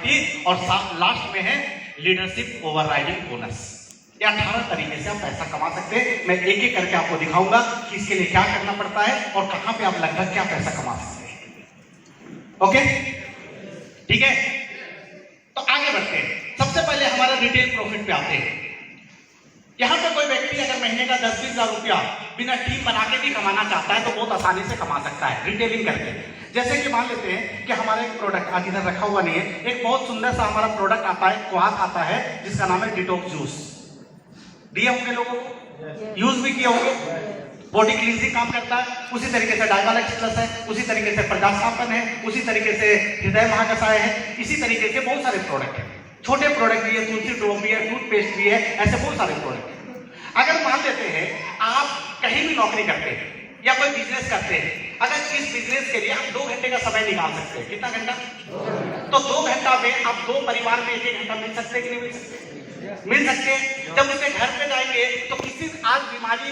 Warranty और last में है लीडरशिप ओवरराइडिंग बोनस। ये 18 तरीके से आप पैसा कमा सकते हैं। मैं एक एक करके आपको दिखाऊंगा कि इसके लिए क्या करना पड़ता है और कहां पे आप लगभग क्या पैसा कमा सकते हैं। ओके, ठीक है, तो आगे बढ़ते हैं। सबसे पहले हमारा रिटेल प्रॉफिट पे आते हैं। यहां पे कोई व्यक्ति अगर महीने का 10-20 हजार रुपया बिना टीम बना के भी कमाना चाहता है तो बहुत आसानी से कमा सकता है रिटेलिंग करके। जैसे कि मान लेते हैं कि हमारा एक प्रोडक्ट आज इधर रखा हुआ नहीं है, एक बहुत सुंदर सा हमारा प्रोडक्ट आता है, क्वाथ आता है, जिसका नाम है डिटॉक्स जूस। दिए होंगे लोगों को, यूज भी किए होंगे, बॉडी क्लींजिंग काम करता है। उसी तरीके से डायबालेक्स प्लस है, उसी तरीके से प्रजास्थापन है, उसी तरीके से हृदय महाकषाय है, इसी तरीके से बहुत सारे प्रोडक्ट है। छोटे प्रोडक्ट भी है, तुलसी ड्रॉप भी है, टूथपेस्ट भी है, ऐसे बहुत सारे प्रोडक्ट है। अगर मान लेते हैं आप कहीं भी नौकरी करते हैं या कोई बिजनेस करते हैं, अगर इस बिजनेस के लिए आप 2 घंटे का समय निकाल सकते हैं, कितना घंटा? तो 2 घंटा में आप 2 परिवार में 1-1 घंटा मिल सकते हैं कि नहीं मिल सकते? मिल सकते हैं। जब उसके घर पे जाएंगे तो किसी आज बीमारी,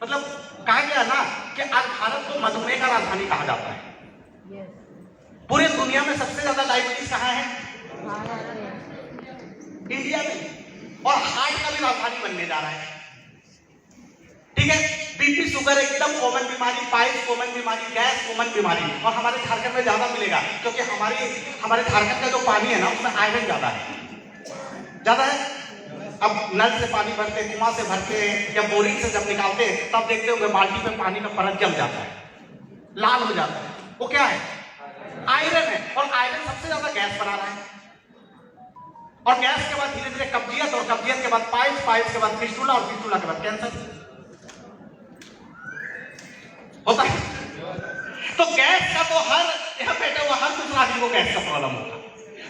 मतलब कहा गया ना कि आज भारत को मधुमेह का राजधानी कहा जाता है। पूरे दुनिया में सबसे ज्यादा डायबिटीज कहाँ है? इंडिया में। और हार्ट का भी राजधानी बनने जा रहा है। ठीक है, बीपी शुगर एकदम कॉमन बीमारी, पाइल्स कॉमन बीमारी, गैस कॉमन बीमारी। और हमारे झारखंड में ज्यादा मिलेगा क्योंकि हमारे झारखंड का जो पानी है ना उसमें आयरन ज्यादा है। अब नल से पानी भरते, कुआं से भरते हैं या बोरिंग से जब निकालते हैं तब देखते होंगे बाल्टी में पानी का परत जम जाता है, लाल हो जाता है। वो क्या है? आयरन है। और आयरन सबसे ज्यादा गैस बना रहा है। और गैस के बाद धीरे धीरे कब्जियत, और कब्जियत के बाद पाइल्स, पाइल्स के बाद फिस्टुला, और फिस्टुला के बाद कैंसर होता है। तो गैस का तो हर यहाँ बैठे हुआ हर दूसरा आदमी को गैस का प्रॉब्लम होता है।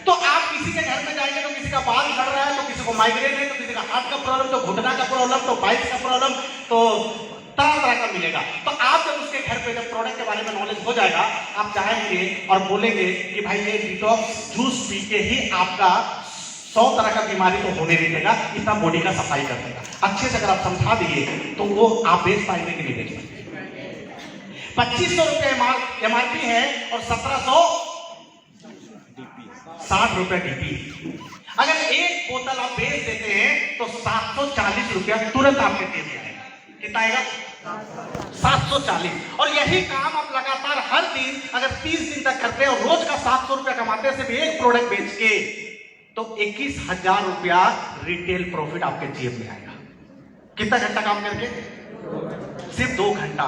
तो आप किसी के घर में जाएंगे तो किसी का बाल झड़ रहा है, तो किसी को माइग्रेन है, तो किसी का हार्ट का प्रॉब्लम, तो घुटना का प्रॉब्लम, तो पाइल्स का प्रॉब्लम, तो तरह तरह का मिलेगा। तो आप जब उसके घर पे जब प्रोडक्ट के बारे में नॉलेज हो जाएगा, आप जाएंगे और बोलेंगे कि भाई ये डिटॉक्स जूस पी के ही आपका 100 तरह का बीमारी तो होने नहीं देगा, इतना बॉडी का सफाई कर देगा। अच्छे से अगर आप समझा दिए तो वो आप बेच पाएंगे कि नहीं बेच पाएंगे? 2500 रुपए MRP है और 1760 रुपए डीपी। अगर एक बोतल आप बेच देते हैं तो 740 रुपया तुरंत आपके जेब में आएगा। कितना आएगा? 740। और यही काम आप लगातार हर दिन अगर 30 दिन तक करते हैं और रोज का 700 रुपया कमाते हैं सिर्फ एक प्रोडक्ट बेच के, तो 21,000 रुपया रिटेल प्रॉफिट आपके जेब में आएगा। कितना घंटा काम करके? सिर्फ 2 घंटा।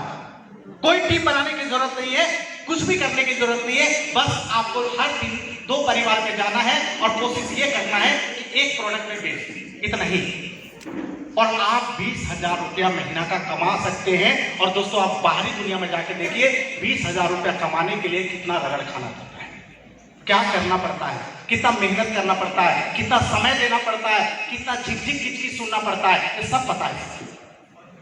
कोई टीम बनाने की जरूरत नहीं है, कुछ भी करने की जरूरत नहीं है। बस आपको हर दिन 2 परिवार में जाना है और कोशिश ये करना है कि एक प्रोडक्ट में बेच, इतना ही। और आप 20,000 रुपया महीना का कमा सकते हैं। और दोस्तों आप बाहरी दुनिया में जाके देखिए, 20,000 रुपया कमाने के लिए कितना रगड़ खाना पड़ता है, क्या करना पड़ता है, कितना मेहनत करना पड़ता है, कितना समय देना पड़ता है, कितना झिकझिक किचकिच सुनना पड़ता है, ये सब पता है।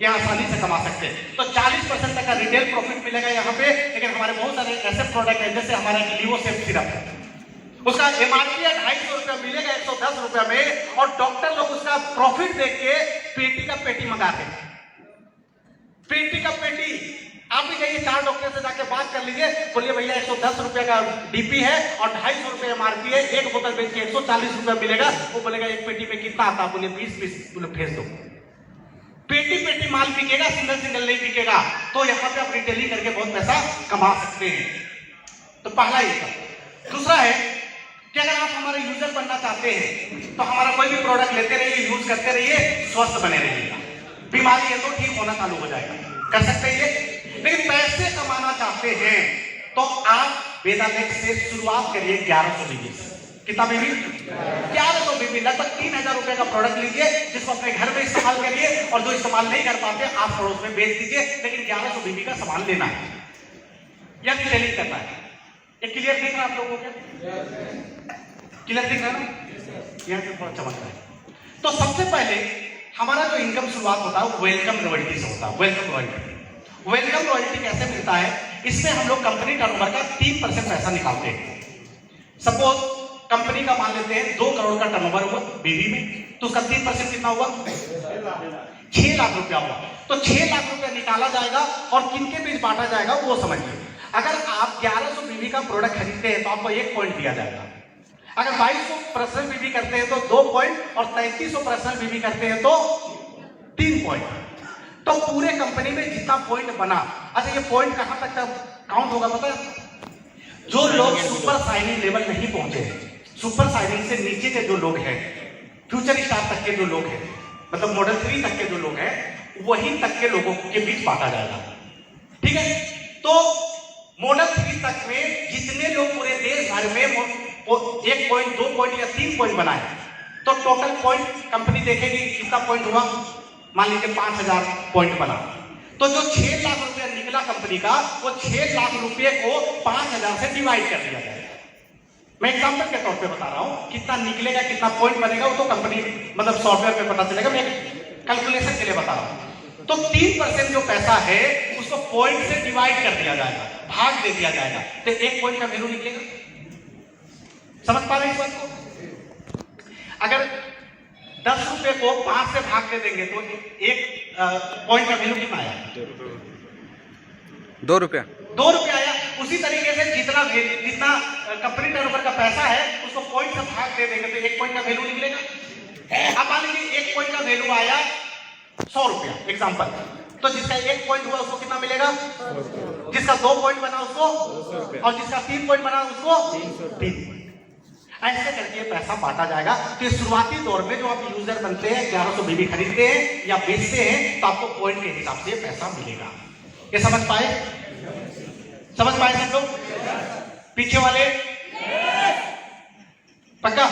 यहाँ आसानी से कमा सकते हैं। तो 40% तक का रिटेल प्रॉफिट मिलेगा यहाँ पे। लेकिन हमारे बहुत सारे ऐसे प्रोडक्ट हैं, जैसे हमारा लिवोसेफ सिरप है, उसका MRP 250 रुपया मिलेगा 110 रुपया में। और डॉक्टर लोग उसका प्रॉफिट देख के पेटी का पेटी मंगाते हैं। पेटी का पेटी। आप भी जाइए 4 डॉक्टर से जाके बात कर लीजिए, बोलिए भैया 110 रुपया का डीपी है और 250 रुपया MRP है, एक बोतल बेच के 140 रुपया मिलेगा। वो बोलेगा एक पेटी में कितना आता है? बोले 20 पीस, बोले भेज दो। पेटी पेटी माल बिकेगा, सिंगल सिंगल नहीं बिकेगा। तो यहाँ पे आप रिटेलिंग करके बहुत पैसा कमा सकते हैं। तो पहला ये था। दूसरा है कि अगर आप हमारे यूजर बनना चाहते हैं तो हमारा कोई भी प्रोडक्ट लेते रहिए, यूज करते रहिए, स्वस्थ बने रहिएगा। बीमारी है तो ठीक होना चालू हो जाएगा, कर सकते हैं ये। लेकिन पैसे कमाना चाहते हैं तो आप वेदालेक्स से शुरुआत करिए 1100 बीबी से। कितना बीबी? 1100 बीबी। लगभग 3,000 रुपए का प्रोडक्ट लीजिए जिसको अपने घर में इस्तेमाल करिए, और जो इस्तेमाल नहीं कर पाते आप पड़ोस में बेच दीजिए। लेकिन 1100 बीबी का सामान लेना है या रिटेलिंग करना है। ये क्लियर दिख रहा है आप लोगों को? क्लियर दिख रहा है ना? यहाँ से थोड़ा चमक रहा है। तो सबसे पहले हमारा जो इनकम शुरुआत होता है वो वेलकम रॉयल्टी से होता है। Welcome royalty. वेलकम रॉयल्टी कैसे मिलता है? इसमें हम लोग कंपनी टर्नओवर का 3% पैसा निकालते हैं। सपोज कंपनी का मान लेते हैं 2 करोड़ का टर्नओवर हुआ बीवी में, तो उसका 3% कितना हुआ? 6 लाख रुपया हुआ। तो 6 लाख रुपया निकाला जाएगा और किनके बीच बांटा जाएगा वो समझिए। अगर आप 1100 बीवी का प्रोडक्ट खरीदते हैं तो आपको 1 पॉइंट दिया जाएगा। अगर 2200 पर्सनल बीवी करते हैं तो 2 पॉइंट और 3300 पर्सनल बीवी करते हैं तो 3 पॉइंट। तो पूरे कंपनी में जितना पॉइंट बना, अच्छा ये पॉइंट कहां तक का काउंट होगा पता है? जो लोग सुपर साइनिंग लेवल नहीं पहुंचे, सुपर साइनिंग से नीचे के जो लोग हैं, फ्यूचर स्टार तक के जो लोग हैं, मतलब मॉडल 3 तक के जो लोग हैं, वही तक के लोगों के बीच बांटा जाएगा। ठीक है, तो मॉडल 3 तक में जितने लोग पूरे देश भर में 1 पॉइंट, 2 पॉइंट या 3 पॉइंट बनाए, तो टोटल पॉइंट कंपनी देखेगी कितना पॉइंट हुआ। मान लीजिए 5000 पॉइंट बना, तो जो 6 लाख रुपया निकला कंपनी का, वो 6 लाख रुपए को 5000 से डिवाइड कर दिया जाएगा। मैं एग्जांपल के तौर पे बता रहा हूं, कितना निकलेगा, कितना पॉइंट बनेगा, वो तो कंपनी मतलब सॉफ्टवेयर पे पता चलेगा, मैं कैलकुलेशन के लिए बता रहा हूं। तो 3% जो पैसा है उसको पॉइंट से डिवाइड कर दिया जाएगा, भाग दे दिया जाएगा, तो 1 पॉइंट का वैल्यू निकलेगा। समझ पा रहे हैं इस बात को? अगर 10 रुपए को 5 से भाग दे देंगे तो 1 पॉइंट का वैल्यू कितना आया? 2 रुपया। 2 रुपया आया। उसी तरीके से जितना कंपनी टर्नओवर का पैसा है उसको पॉइंट से भाग दे देंगे तो 1 पॉइंट का वैल्यू निकलेगा। अब मान लीजिए 1 पॉइंट का वैल्यू आया 100 रुपया एग्जाम्पल, तो जिसका 1 पॉइंट हुआ उसको कितना मिलेगा? जिसका 2 पॉइंट बना उसको, और जिसका 3 पॉइंट बना उसको 3। ऐसे करके पैसा बांटा जाएगा। तो शुरुआती दौर में जो आप यूजर बनते हैं, 1100 बीबी खरीदते हैं या बेचते हैं, तो आपको पॉइंट के हिसाब से पैसा मिलेगा। ये समझ पाए? समझ पाए सब लोग? पीछे वाले पक्का?